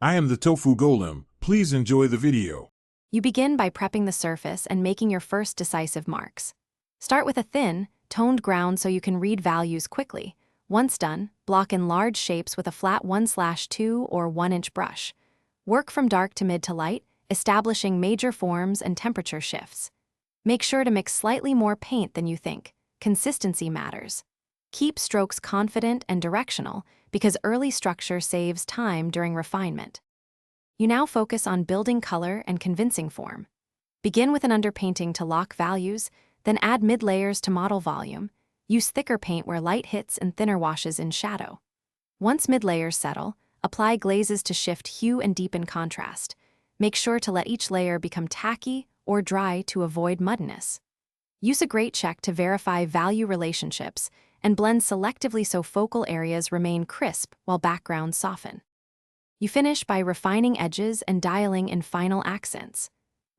I am the Tofu Golem. Please enjoy the video. You begin by prepping the surface and making your first decisive marks. Start with a thin, toned ground so you can read values quickly. Once done, block in large shapes with a flat 1/2 or 1-inch brush. Work from dark to mid to light, establishing major forms and temperature shifts. Make sure to mix slightly more paint than you think. Consistency matters. Keep strokes confident and directional because early structure saves time during refinement. You now focus on building color and convincing form. Begin with an underpainting to lock values, then add mid-layers to model volume. Use thicker paint where light hits and thinner washes in shadow. Once mid-layers settle, apply glazes to shift hue and deepen contrast. Make sure to let each layer become tacky or dry to avoid muddiness. Use a grate check to verify value relationships and blend selectively so focal areas remain crisp while backgrounds soften. You finish by refining edges and dialing in final accents.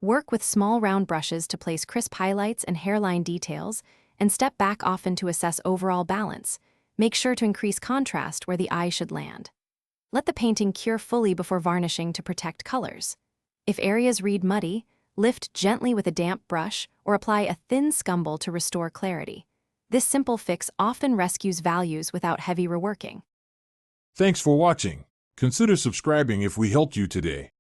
Work with small round brushes to place crisp highlights and hairline details, and step back often to assess overall balance. Make sure to increase contrast where the eye should land. Let the painting cure fully before varnishing to protect colors. If areas read muddy, lift gently with a damp brush or apply a thin scumble to restore clarity. This simple fix often rescues values without heavy reworking. Thanks for watching. Consider subscribing if we helped you today.